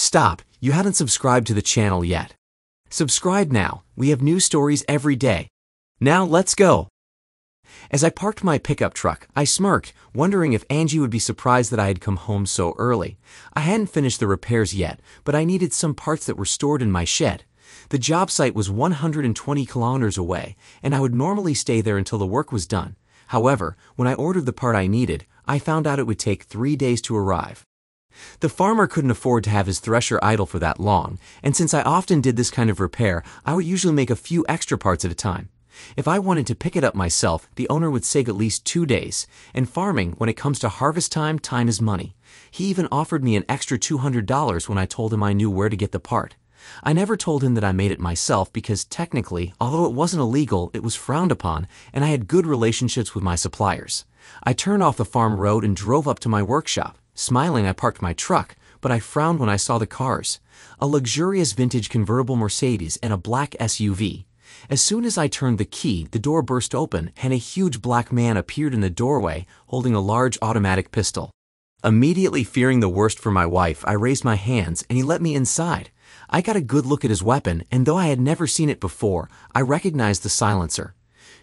Stop, you haven't subscribed to the channel yet. Subscribe now, we have new stories every day. Now let's go. As I parked my pickup truck, I smirked, wondering if Angie would be surprised that I had come home so early. I hadn't finished the repairs yet, but I needed some parts that were stored in my shed. The job site was 120 kilometers away, and I would normally stay there until the work was done. However, when I ordered the part I needed, I found out it would take 3 days to arrive. The farmer couldn't afford to have his thresher idle for that long, and since I often did this kind of repair, I would usually make a few extra parts at a time. If I wanted to pick it up myself, the owner would save at least 2 days, and farming, when it comes to harvest time, time is money. He even offered me an extra $200 when I told him I knew where to get the part. I never told him that I made it myself because technically, although it wasn't illegal, it was frowned upon, and I had good relationships with my suppliers. I turned off the farm road and drove up to my workshop. Smiling, I parked my truck, but I frowned when I saw the cars. A luxurious vintage convertible Mercedes and a black SUV. As soon as I turned the key, the door burst open and a huge black man appeared in the doorway holding a large automatic pistol. Immediately fearing the worst for my wife, I raised my hands and he let me inside. I got a good look at his weapon, and though I had never seen it before, I recognized the silencer.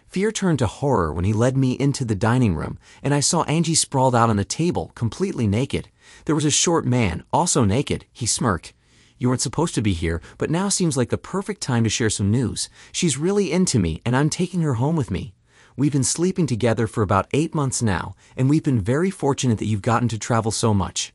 Fear turned to horror when he led me into the dining room, and I saw Angie sprawled out on the table, completely naked. There was a short man, also naked. He smirked. "You weren't supposed to be here, but now seems like the perfect time to share some news. She's really into me, and I'm taking her home with me. We've been sleeping together for about 8 months now, and we've been very fortunate that you've gotten to travel so much."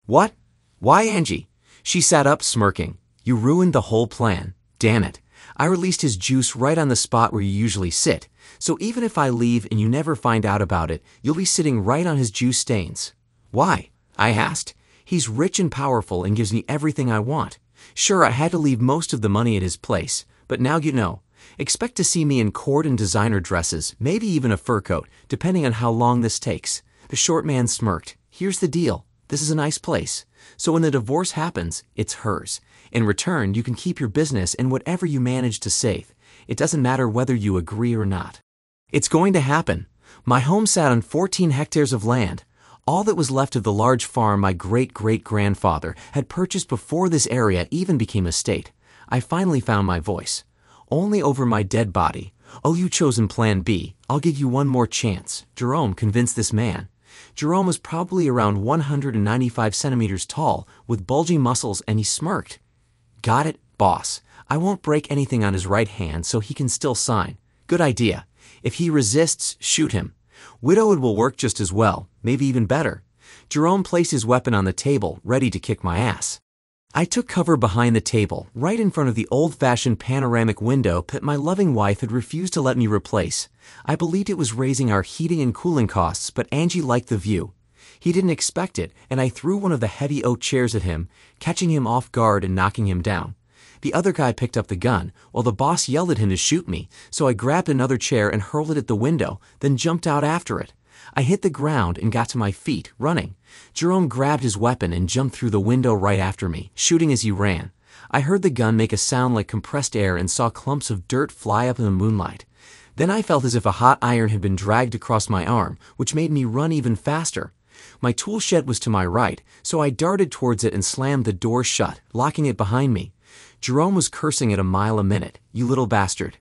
"What? Why, Angie?" She sat up, smirking. "You ruined the whole plan. Damn it. I released his juice right on the spot where you usually sit. So even if I leave and you never find out about it, you'll be sitting right on his juice stains." "Why?" I asked. "He's rich and powerful and gives me everything I want. Sure, I had to leave most of the money at his place, but now you know. Expect to see me in court and designer dresses, maybe even a fur coat, depending on how long this takes." The short man smirked. "Here's the deal. This is a nice place. So when the divorce happens, it's hers. In return, you can keep your business and whatever you manage to save. It doesn't matter whether you agree or not." It's going to happen. My home sat on 14 hectares of land. All that was left of the large farm my great-great-grandfather had purchased before this area even became a state. I finally found my voice. "Only over my dead body. Oh, you chosen plan B. I'll give you one more chance." Jerome convinced this man. Jerome was probably around 195 centimeters tall, with bulging muscles, and he smirked. "Got it, boss. I won't break anything on his right hand so he can still sign. Good idea. If he resists, shoot him. Widowed will work just as well, maybe even better." Jerome placed his weapon on the table, ready to kick my ass. I took cover behind the table, right in front of the old-fashioned panoramic window that my loving wife had refused to let me replace. I believed it was raising our heating and cooling costs, but Angie liked the view. He didn't expect it, and I threw one of the heavy oak chairs at him, catching him off guard and knocking him down. The other guy picked up the gun, while the boss yelled at him to shoot me, so I grabbed another chair and hurled it at the window, then jumped out after it. I hit the ground and got to my feet, running. Jerome grabbed his weapon and jumped through the window right after me, shooting as he ran. I heard the gun make a sound like compressed air and saw clumps of dirt fly up in the moonlight. Then I felt as if a hot iron had been dragged across my arm, which made me run even faster. My tool shed was to my right, so I darted towards it and slammed the door shut, locking it behind me. Jerome was cursing at a mile a minute. "You little bastard.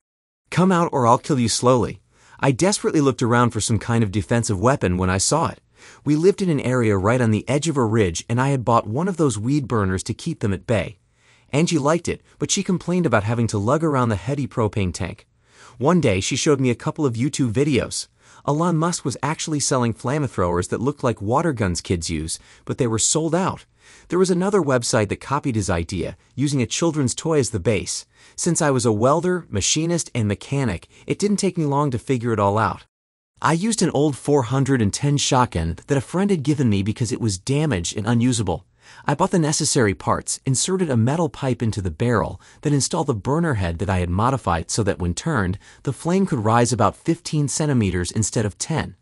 Come out or I'll kill you slowly." I desperately looked around for some kind of defensive weapon when I saw it. We lived in an area right on the edge of a ridge, and I had bought one of those weed burners to keep them at bay. Angie liked it, but she complained about having to lug around the heavy propane tank. One day, she showed me a couple of YouTube videos. Elon Musk was actually selling flamethrowers that looked like water guns kids use, but they were sold out. There was another website that copied his idea, using a children's toy as the base. Since I was a welder, machinist, and mechanic, it didn't take me long to figure it all out. I used an old 410 shotgun that a friend had given me because it was damaged and unusable. I bought the necessary parts, inserted a metal pipe into the barrel, then installed the burner head that I had modified so that when turned, the flame could rise about 15 centimeters instead of 10.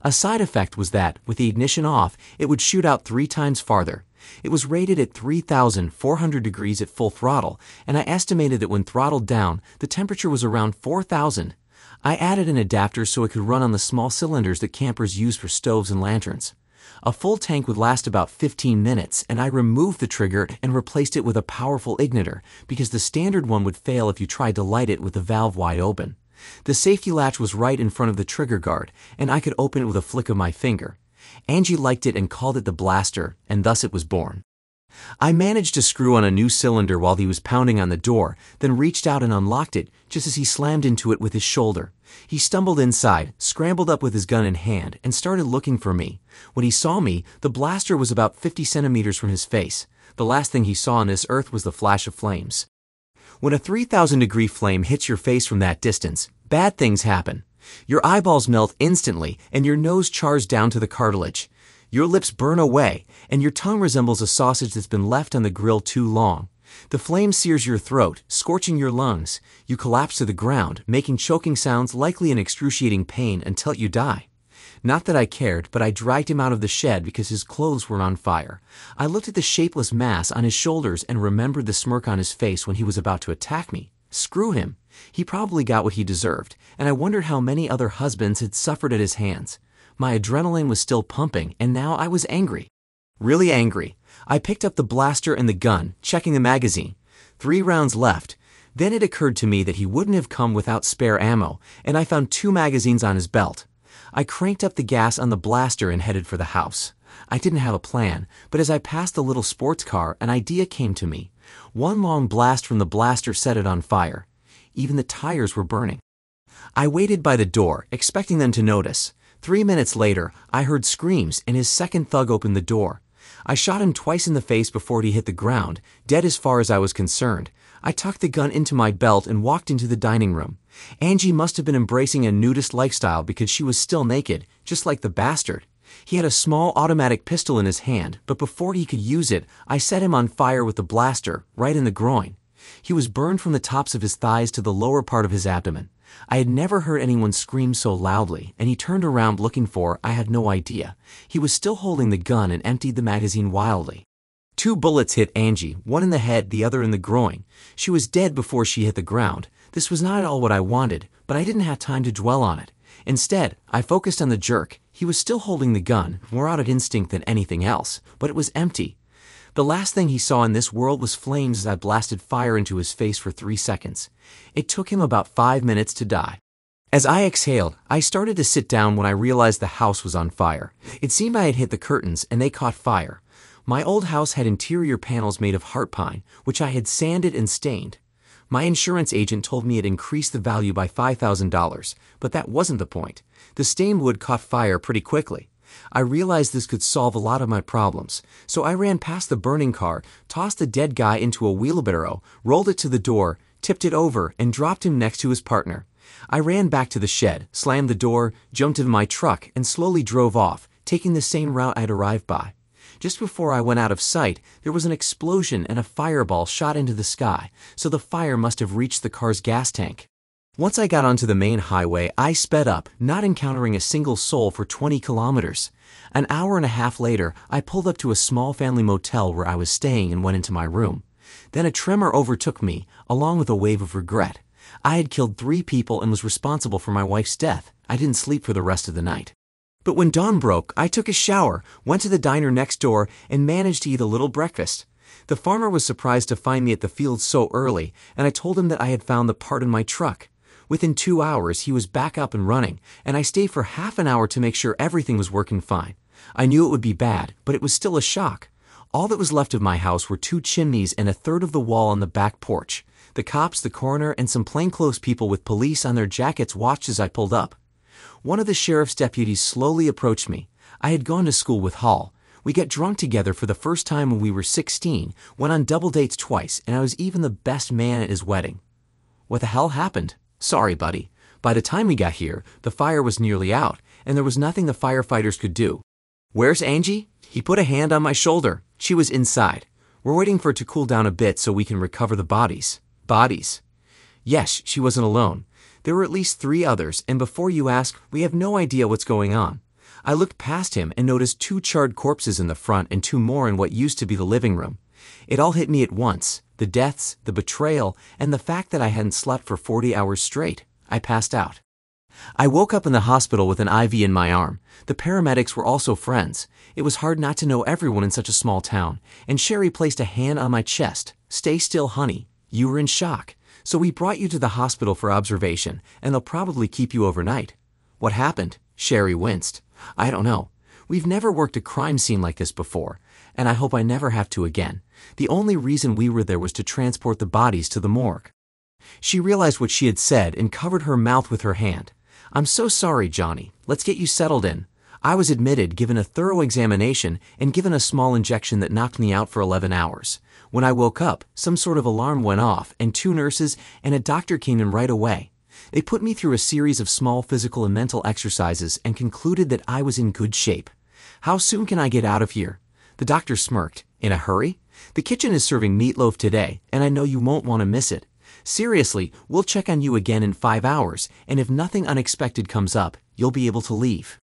A side effect was that, with the ignition off, it would shoot out 3 times farther. It was rated at 3,400 degrees at full throttle, and I estimated that when throttled down, the temperature was around 4,000. I added an adapter so it could run on the small cylinders that campers use for stoves and lanterns. A full tank would last about 15 minutes, and I removed the trigger and replaced it with a powerful igniter because the standard one would fail if you tried to light it with the valve wide open. The safety latch was right in front of the trigger guard, and I could open it with a flick of my finger. Angie liked it and called it the blaster, and thus it was born. I managed to screw on a new cylinder while he was pounding on the door, then reached out and unlocked it just as he slammed into it with his shoulder. He stumbled inside, scrambled up with his gun in hand, and started looking for me. When he saw me, the blaster was about 50 centimeters from his face. The last thing he saw on this earth was the flash of flames. When a 3,000-degree flame hits your face from that distance, bad things happen. Your eyeballs melt instantly, and your nose chars down to the cartilage. Your lips burn away, and your tongue resembles a sausage that's been left on the grill too long. The flame sears your throat, scorching your lungs. You collapse to the ground, making choking sounds, likely in excruciating pain, until you die. Not that I cared, but I dragged him out of the shed because his clothes were on fire. I looked at the shapeless mass on his shoulders and remembered the smirk on his face when he was about to attack me. Screw him. He probably got what he deserved, and I wondered how many other husbands had suffered at his hands. My adrenaline was still pumping, and now I was angry. Really angry. I picked up the blaster and the gun, checking the magazine. 3 rounds left. Then it occurred to me that he wouldn't have come without spare ammo, and I found 2 magazines on his belt. I cranked up the gas on the blaster and headed for the house. I didn't have a plan, but as I passed the little sports car, an idea came to me. One long blast from the blaster set it on fire. Even the tires were burning. I waited by the door, expecting them to notice. 3 minutes later, I heard screams, and his second thug opened the door. I shot him twice in the face before he hit the ground, dead as far as I was concerned. I tucked the gun into my belt and walked into the dining room. Angie must have been embracing a nudist lifestyle because she was still naked, just like the bastard. He had a small automatic pistol in his hand, but before he could use it, I set him on fire with the blaster, right in the groin. He was burned from the tops of his thighs to the lower part of his abdomen. I had never heard anyone scream so loudly, and he turned around looking for, I had no idea. He was still holding the gun and emptied the magazine wildly. 2 bullets hit Angie, one in the head, the other in the groin. She was dead before she hit the ground. This was not at all what I wanted, but I didn't have time to dwell on it. Instead, I focused on the jerk. He was still holding the gun, more out of instinct than anything else, but it was empty. The last thing he saw in this world was flames as I blasted fire into his face for 3 seconds. It took him about 5 minutes to die. As I exhaled, I started to sit down when I realized the house was on fire. It seemed I had hit the curtains, and they caught fire. My old house had interior panels made of heart pine, which I had sanded and stained. My insurance agent told me it increased the value by $5,000, but that wasn't the point. The stained wood caught fire pretty quickly. I realized this could solve a lot of my problems, so I ran past the burning car, tossed the dead guy into a wheelbarrow, rolled it to the door, tipped it over, and dropped him next to his partner. I ran back to the shed, slammed the door, jumped into my truck, and slowly drove off, taking the same route I'd arrived by. Just before I went out of sight, there was an explosion and a fireball shot into the sky, so the fire must have reached the car's gas tank. Once I got onto the main highway, I sped up, not encountering a single soul for 20 kilometers. An hour and a half later, I pulled up to a small family motel where I was staying and went into my room. Then a tremor overtook me, along with a wave of regret. I had killed 3 people and was responsible for my wife's death. I didn't sleep for the rest of the night. But when dawn broke, I took a shower, went to the diner next door, and managed to eat a little breakfast. The farmer was surprised to find me at the field so early, and I told him that I had found the part in my truck. Within 2 hours, he was back up and running, and I stayed for half an hour to make sure everything was working fine. I knew it would be bad, but it was still a shock. All that was left of my house were 2 chimneys and a third of the wall on the back porch. The cops, the coroner, and some plainclothes people with police on their jackets watched as I pulled up. One of the sheriff's deputies slowly approached me. I had gone to school with Hall. We got drunk together for the first time when we were 16, went on double dates twice, and I was even the best man at his wedding. What the hell happened? Sorry, buddy. By the time we got here, the fire was nearly out, and there was nothing the firefighters could do. Where's Angie? He put a hand on my shoulder. She was inside. We're waiting for it to cool down a bit so we can recover the bodies. Bodies? Yes, she wasn't alone. There were at least 3 others, and before you ask, we have no idea what's going on. I looked past him and noticed 2 charred corpses in the front and 2 more in what used to be the living room. It all hit me at once. The deaths, the betrayal, and the fact that I hadn't slept for 40 hours straight. I passed out. I woke up in the hospital with an IV in my arm. The paramedics were also friends. It was hard not to know everyone in such a small town, and Sherry placed a hand on my chest. "Stay still, honey. You were in shock. So we brought you to the hospital for observation, and they'll probably keep you overnight." "What happened?" Sherry winced. "I don't know. We've never worked a crime scene like this before, and I hope I never have to again. The only reason we were there was to transport the bodies to the morgue." She realized what she had said and covered her mouth with her hand. "I'm so sorry, Johnny. Let's get you settled in." I was admitted, given a thorough examination, and given a small injection that knocked me out for 11 hours. When I woke up, some sort of alarm went off, and 2 nurses and a doctor came in right away. They put me through a series of small physical and mental exercises and concluded that I was in good shape. "How soon can I get out of here?" The doctor smirked. "In a hurry? The kitchen is serving meatloaf today, and I know you won't want to miss it. Seriously, we'll check on you again in 5 hours, and if nothing unexpected comes up, you'll be able to leave."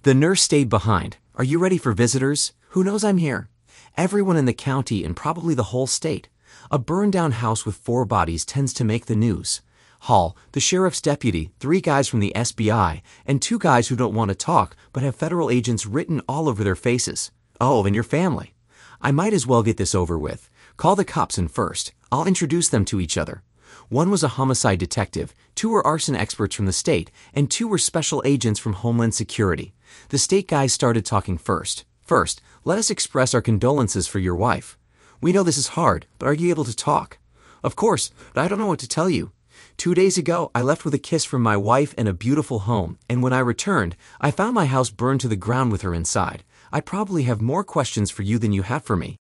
The nurse stayed behind. "Are you ready for visitors? Who knows I'm here?" Everyone in the county and probably the whole state. A burned-down house with 4 bodies tends to make the news. Hall, the sheriff's deputy, 3 guys from the SBI, and 2 guys who don't want to talk but have federal agents written all over their faces. "Oh, and your family." I might as well get this over with. Call the cops in first. I'll introduce them to each other. One was a homicide detective, 2 were arson experts from the state, and 2 were special agents from Homeland Security. The state guys started talking first. "First, let us express our condolences for your wife. We know this is hard, but are you able to talk?" "Of course, but I don't know what to tell you. 2 days ago, I left with a kiss from my wife and a beautiful home, and when I returned, I found my house burned to the ground with her inside. I probably have more questions for you than you have for me.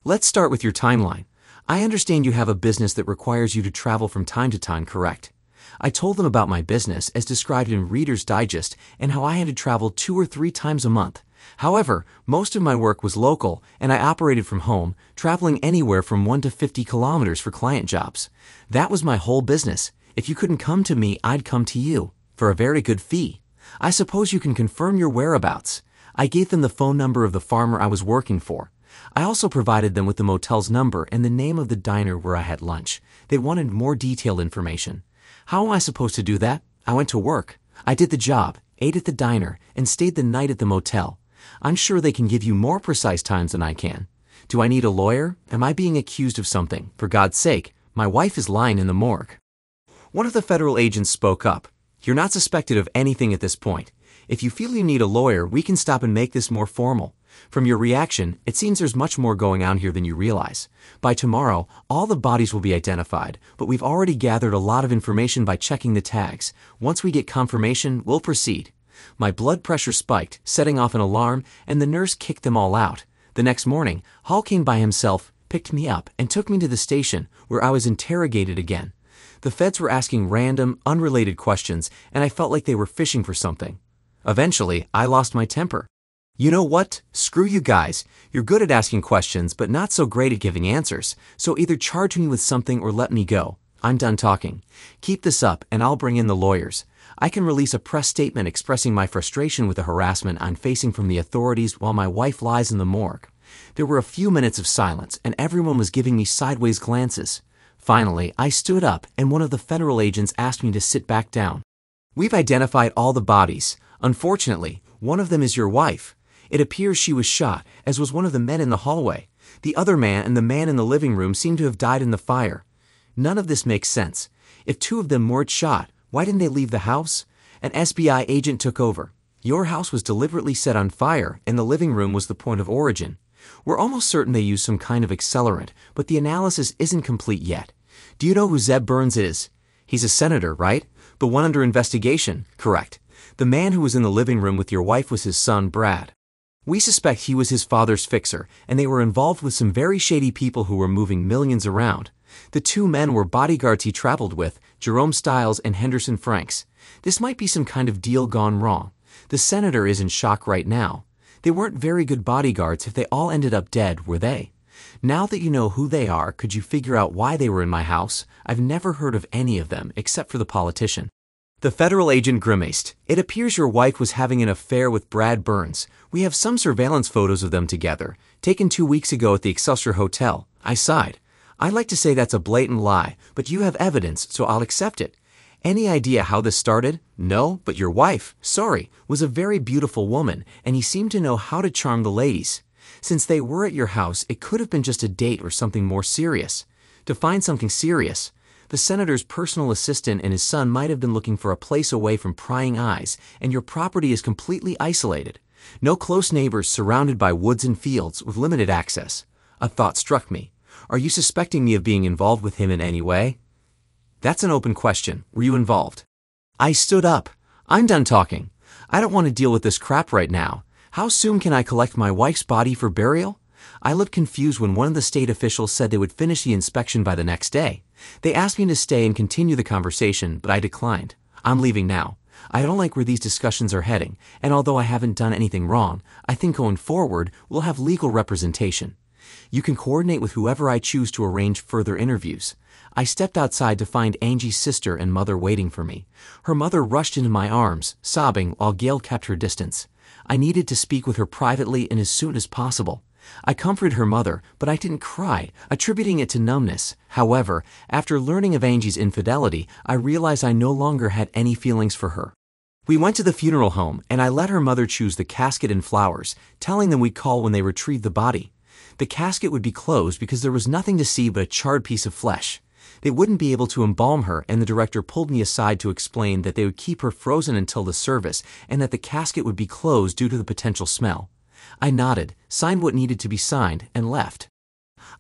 Let's start with your timeline. I understand you have a business that requires you to travel from time to time, correct?" I told them about my business, as described in Reader's Digest, and how I had to travel 2 or 3 times a month. However, most of my work was local, and I operated from home, traveling anywhere from 1 to 50 kilometers for client jobs. That was my whole business. If you couldn't come to me, I'd come to you, for a very good fee. I suppose you can confirm your whereabouts. I gave them the phone number of the farmer I was working for. I also provided them with the motel's number and the name of the diner where I had lunch. They wanted more detailed information. How am I supposed to do that? I went to work. I did the job, ate at the diner, and stayed the night at the motel. I'm sure they can give you more precise times than I can. Do I need a lawyer? Am I being accused of something? For God's sake, my wife is lying in the morgue. One of the federal agents spoke up. "You're not suspected of anything at this point. If you feel you need a lawyer, we can stop and make this more formal. From your reaction, it seems there's much more going on here than you realize. By tomorrow, all the bodies will be identified, but we've already gathered a lot of information by checking the tags. Once we get confirmation, we'll proceed." My blood pressure spiked, setting off an alarm, and the nurse kicked them all out. The next morning, Hall came by himself, picked me up, and took me to the station, where I was interrogated again. The feds were asking random, unrelated questions, and I felt like they were fishing for something. Eventually, I lost my temper. "You know what? Screw you guys. You're good at asking questions, but not so great at giving answers, so either charge me with something or let me go. I'm done talking. Keep this up, and I'll bring in the lawyers. I can release a press statement expressing my frustration with the harassment I'm facing from the authorities while my wife lies in the morgue." There were a few minutes of silence, and everyone was giving me sideways glances. Finally, I stood up, and one of the federal agents asked me to sit back down. "We've identified all the bodies. Unfortunately, one of them is your wife. It appears she was shot, as was one of the men in the hallway. The other man and the man in the living room seem to have died in the fire. None of this makes sense. If 2 of them weren't shot, why didn't they leave the house? An SBI agent took over. Your house was deliberately set on fire, and the living room was the point of origin. We're almost certain they used some kind of accelerant, but the analysis isn't complete yet. Do you know who Zeb Burns is? He's a senator, right? The one under investigation, correct. The man who was in the living room with your wife was his son, Brad. We suspect he was his father's fixer, and they were involved with some very shady people who were moving millions around. The 2 men were bodyguards he traveled with, Jerome Stiles and Henderson Franks. This might be some kind of deal gone wrong. The senator is in shock right now. They weren't very good bodyguards if they all ended up dead, were they? Now that you know who they are, could you figure out why they were in my house? I've never heard of any of them, except for the politician." The federal agent grimaced. "It appears your wife was having an affair with Brad Burns. We have some surveillance photos of them together, taken 2 weeks ago at the Excelsior Hotel." I sighed. "I'd like to say that's a blatant lie, but you have evidence, so I'll accept it. Any idea how this started? No, but your wife, sorry, was a very beautiful woman, and he seemed to know how to charm the ladies. Since they were at your house, it could have been just a date or something more serious. To find something serious, the senator's personal assistant and his son might have been looking for a place away from prying eyes, and your property is completely isolated. No close neighbors, surrounded by woods and fields with limited access. A thought struck me. Are you suspecting me of being involved with him in any way? That's an open question. Were you involved? I stood up. I'm done talking. I don't want to deal with this crap right now. How soon can I collect my wife's body for burial? I looked confused when one of the state officials said they would finish the inspection by the next day. They asked me to stay and continue the conversation, but I declined. I'm leaving now. I don't like where these discussions are heading, and although I haven't done anything wrong, I think going forward we'll have legal representation. You can coordinate with whoever I choose to arrange further interviews. I stepped outside to find Angie's sister and mother waiting for me. Her mother rushed into my arms, sobbing, while Gail kept her distance. I needed to speak with her privately and as soon as possible. I comforted her mother, but I didn't cry, attributing it to numbness. However, after learning of Angie's infidelity, I realized I no longer had any feelings for her. We went to the funeral home, and I let her mother choose the casket and flowers, telling them we'd call when they retrieved the body. The casket would be closed because there was nothing to see but a charred piece of flesh. They wouldn't be able to embalm her, and the director pulled me aside to explain that they would keep her frozen until the service and that the casket would be closed due to the potential smell. I nodded, signed what needed to be signed, and left.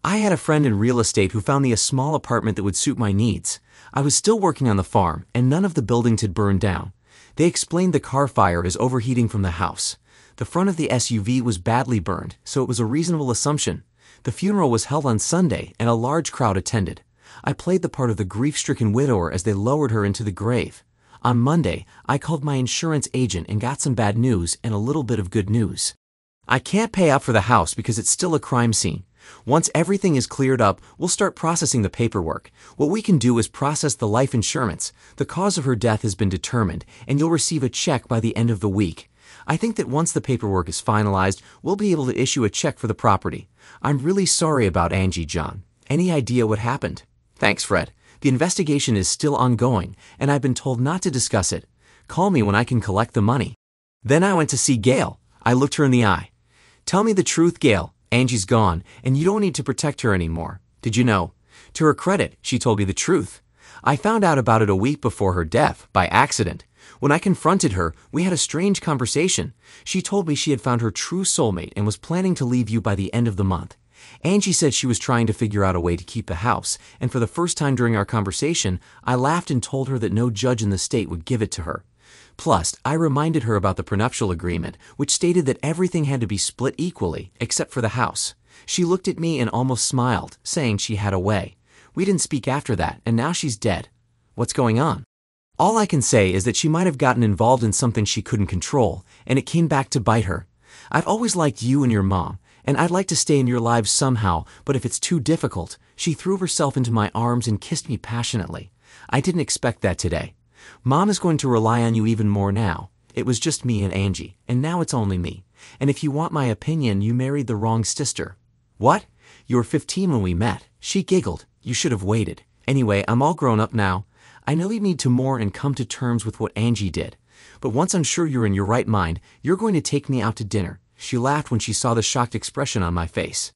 I had a friend in real estate who found me a small apartment that would suit my needs. I was still working on the farm, and none of the buildings had burned down. They explained the car fire is overheating from the house. The front of the SUV was badly burned, so it was a reasonable assumption. The funeral was held on Sunday, and a large crowd attended. I played the part of the grief-stricken widower as they lowered her into the grave. On Monday, I called my insurance agent and got some bad news and a little bit of good news. I can't pay out for the house because it's still a crime scene. Once everything is cleared up, we'll start processing the paperwork. What we can do is process the life insurance. The cause of her death has been determined, and you'll receive a check by the end of the week. I think that once the paperwork is finalized, we'll be able to issue a check for the property. I'm really sorry about Angie, John. Any idea what happened? Thanks, Fred. The investigation is still ongoing, and I've been told not to discuss it. Call me when I can collect the money. Then I went to see Gail. I looked her in the eye. Tell me the truth, Gail. Angie's gone, and you don't need to protect her anymore. Did you know? To her credit, she told me the truth. I found out about it a week before her death, by accident. When I confronted her, we had a strange conversation. She told me she had found her true soulmate and was planning to leave you by the end of the month. Angie said she was trying to figure out a way to keep the house, and for the first time during our conversation, I laughed and told her that no judge in the state would give it to her. Plus, I reminded her about the prenuptial agreement, which stated that everything had to be split equally, except for the house. She looked at me and almost smiled, saying she had a way. We didn't speak after that, and now she's dead. What's going on? All I can say is that she might have gotten involved in something she couldn't control, and it came back to bite her. I've always liked you and your mom, and I'd like to stay in your lives somehow, but if it's too difficult, she threw herself into my arms and kissed me passionately. I didn't expect that today. Mom is going to rely on you even more now. It was just me and Angie, and now it's only me. And if you want my opinion, you married the wrong sister. What? You were 15 when we met. She giggled. You should have waited. Anyway, I'm all grown up now. I know you need to mourn and come to terms with what Angie did. But once I'm sure you're in your right mind, you're going to take me out to dinner. She laughed when she saw the shocked expression on my face.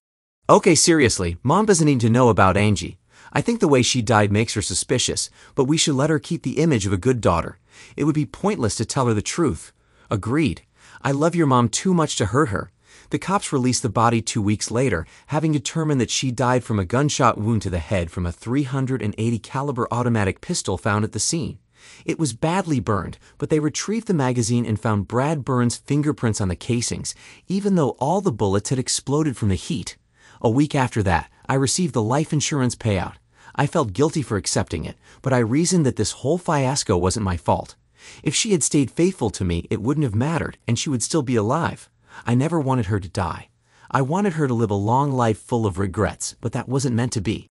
Okay, seriously, Mom doesn't need to know about Angie. I think the way she died makes her suspicious, but we should let her keep the image of a good daughter. It would be pointless to tell her the truth. Agreed. I love your mom too much to hurt her. The cops released the body 2 weeks later, having determined that she died from a gunshot wound to the head from a .380 caliber automatic pistol found at the scene. It was badly burned, but they retrieved the magazine and found Brad Burns' fingerprints on the casings, even though all the bullets had exploded from the heat. A week after that, I received the life insurance payout. I felt guilty for accepting it, but I reasoned that this whole fiasco wasn't my fault. If she had stayed faithful to me, it wouldn't have mattered, and she would still be alive. I never wanted her to die. I wanted her to live a long life full of regrets, but that wasn't meant to be.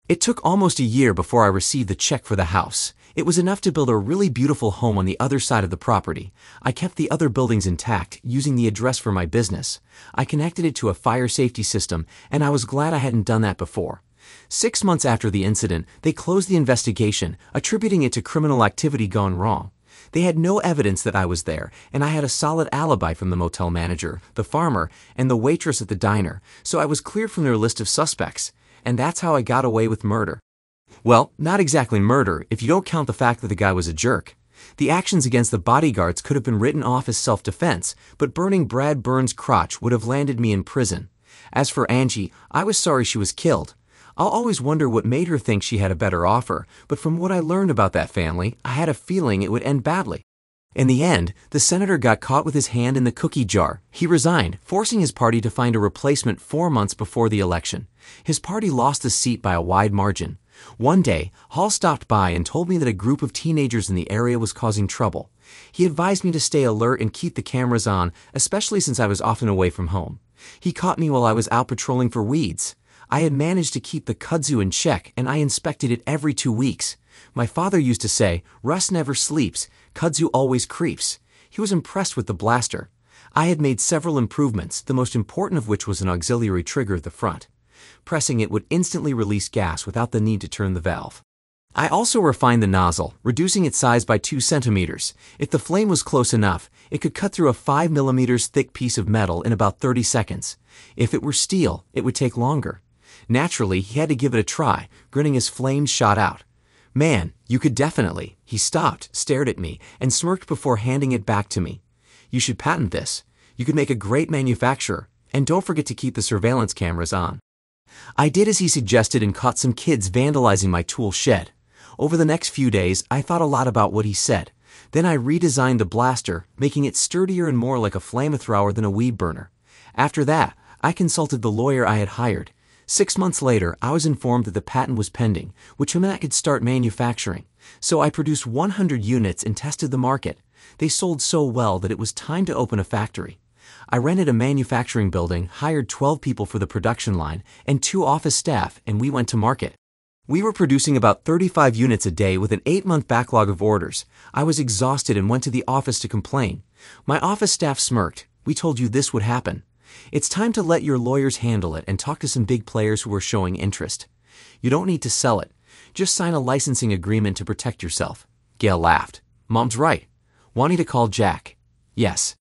It took almost a year before I received the check for the house. It was enough to build a really beautiful home on the other side of the property. I kept the other buildings intact, using the address for my business. I connected it to a fire safety system, and I was glad I hadn't done that before. 6 months after the incident, they closed the investigation, attributing it to criminal activity gone wrong. They had no evidence that I was there, and I had a solid alibi from the motel manager, the farmer, and the waitress at the diner, so I was cleared from their list of suspects. And that's how I got away with murder. Well, not exactly murder, if you don't count the fact that the guy was a jerk. The actions against the bodyguards could have been written off as self-defense, but burning Brad Burns' crotch would have landed me in prison. As for Angie, I was sorry she was killed. I'll always wonder what made her think she had a better offer, but from what I learned about that family, I had a feeling it would end badly. In the end, the senator got caught with his hand in the cookie jar. He resigned, forcing his party to find a replacement 4 months before the election. His party lost the seat by a wide margin. One day, Hall stopped by and told me that a group of teenagers in the area was causing trouble. He advised me to stay alert and keep the cameras on, especially since I was often away from home. He caught me while I was out patrolling for weeds. I had managed to keep the kudzu in check, and I inspected it every 2 weeks. My father used to say, "Russ never sleeps, kudzu always creeps." He was impressed with the blaster. I had made several improvements, the most important of which was an auxiliary trigger at the front. Pressing it would instantly release gas without the need to turn the valve. I also refined the nozzle, reducing its size by 2 centimeters. If the flame was close enough, it could cut through a 5 millimeters thick piece of metal in about 30 seconds. If it were steel, it would take longer. Naturally, he had to give it a try, grinning as flames shot out. "Man, you could definitely." He stopped, stared at me, and smirked before handing it back to me. "You should patent this. You could make a great manufacturer. And don't forget to keep the surveillance cameras on." I did as he suggested and caught some kids vandalizing my tool shed. Over the next few days, I thought a lot about what he said. Then I redesigned the blaster, making it sturdier and more like a flamethrower than a weed burner. After that, I consulted the lawyer I had hired. 6 months later, I was informed that the patent was pending, which meant I could start manufacturing. So I produced 100 units and tested the market. They sold so well that it was time to open a factory. I rented a manufacturing building, hired 12 people for the production line, and 2 office staff, and we went to market. We were producing about 35 units a day with an 8-month backlog of orders. I was exhausted and went to the office to complain. My office staff smirked. "We told you this would happen. It's time to let your lawyers handle it and talk to some big players who are showing interest. You don't need to sell it. Just sign a licensing agreement to protect yourself." Gail laughed. "Mom's right. Want to call Jack?" "Yes."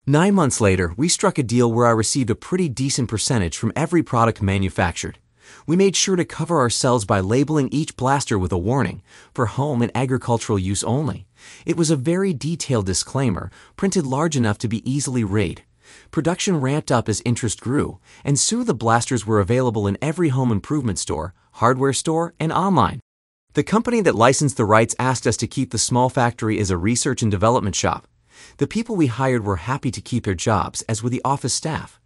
9 months later, we struck a deal where I received a pretty decent percentage from every product manufactured. We made sure to cover ourselves by labeling each blaster with a warning, for home and agricultural use only. It was a very detailed disclaimer, printed large enough to be easily read. Production ramped up as interest grew, and soon the blasters were available in every home improvement store, hardware store, and online. The company that licensed the rights asked us to keep the small factory as a research and development shop. The people we hired were happy to keep their jobs, as were the office staff.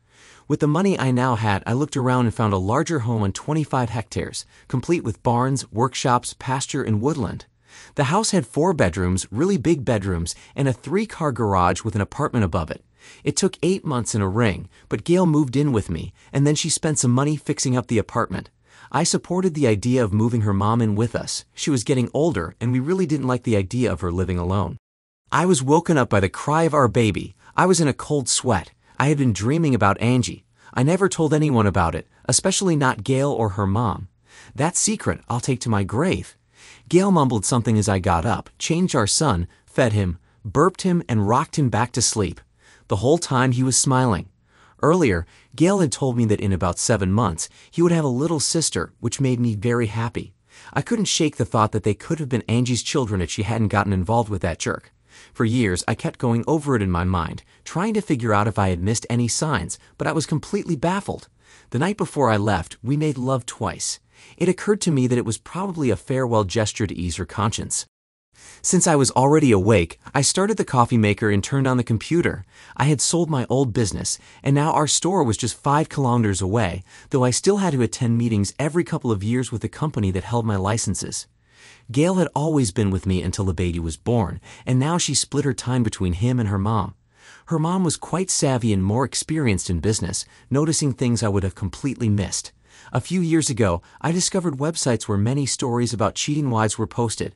With the money I now had, I looked around and found a larger home on 25 hectares, complete with barns, workshops, pasture, and woodland. The house had 4 bedrooms, really big bedrooms, and a 3-car garage with an apartment above it. It took 8 months and a ring, but Gail moved in with me, and then she spent some money fixing up the apartment. I supported the idea of moving her mom in with us. She was getting older, and we really didn't like the idea of her living alone. I was woken up by the cry of our baby. I was in a cold sweat. I had been dreaming about Angie. I never told anyone about it, especially not Gail or her mom. That secret I'll take to my grave. Gail mumbled something as I got up, changed our son, fed him, burped him, and rocked him back to sleep. The whole time he was smiling. Earlier, Gail had told me that in about 7 months, he would have a little sister, which made me very happy. I couldn't shake the thought that they could have been Angie's children if she hadn't gotten involved with that jerk. For years, I kept going over it in my mind, trying to figure out if I had missed any signs, but I was completely baffled. The night before I left, we made love twice. It occurred to me that it was probably a farewell gesture to ease her conscience. Since I was already awake, I started the coffee maker and turned on the computer. I had sold my old business, and now our store was just 5 kilometers away, though I still had to attend meetings every couple of years with the company that held my licenses. Gail had always been with me until the baby was born, and now she split her time between him and her mom. Her mom was quite savvy and more experienced in business, noticing things I would have completely missed. A few years ago, I discovered websites where many stories about cheating wives were posted.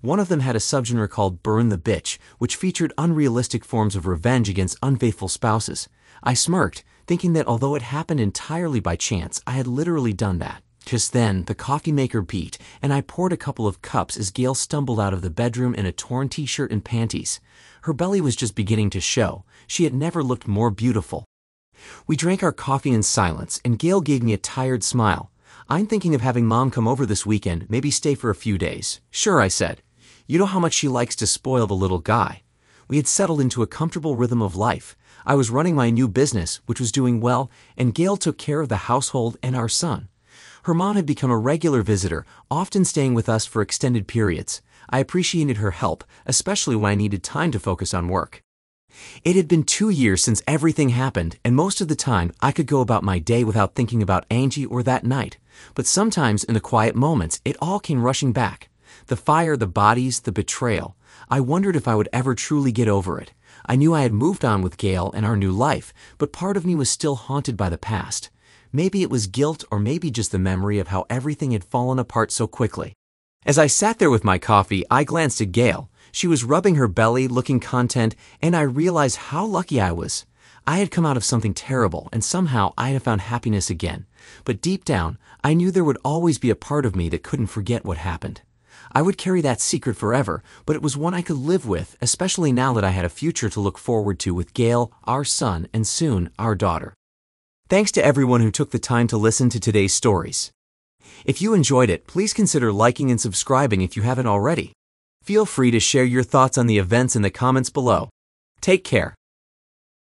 One of them had a subgenre called Burn the Bitch, which featured unrealistic forms of revenge against unfaithful spouses. I smirked, thinking that although it happened entirely by chance, I had literally done that. Just then, the coffee maker beeped, and I poured a couple of cups as Gail stumbled out of the bedroom in a torn t-shirt and panties. Her belly was just beginning to show. She had never looked more beautiful. We drank our coffee in silence, and Gail gave me a tired smile. "I'm thinking of having Mom come over this weekend, maybe stay for a few days." "Sure," I said. "You know how much she likes to spoil the little guy." We had settled into a comfortable rhythm of life. I was running my new business, which was doing well, and Gail took care of the household and our son. Her mom had become a regular visitor, often staying with us for extended periods. I appreciated her help, especially when I needed time to focus on work. It had been 2 years since everything happened, and most of the time I could go about my day without thinking about Angie or that night. But sometimes in the quiet moments, it all came rushing back. The fire, the bodies, the betrayal. I wondered if I would ever truly get over it. I knew I had moved on with Gail and our new life, but part of me was still haunted by the past. Maybe it was guilt, or maybe just the memory of how everything had fallen apart so quickly. As I sat there with my coffee, I glanced at Gail. She was rubbing her belly, looking content, and I realized how lucky I was. I had come out of something terrible, and somehow I had found happiness again. But deep down, I knew there would always be a part of me that couldn't forget what happened. I would carry that secret forever, but it was one I could live with, especially now that I had a future to look forward to with Gail, our son, and soon, our daughter. Thanks to everyone who took the time to listen to today's stories. If you enjoyed it, please consider liking and subscribing if you haven't already. Feel free to share your thoughts on the events in the comments below. Take care.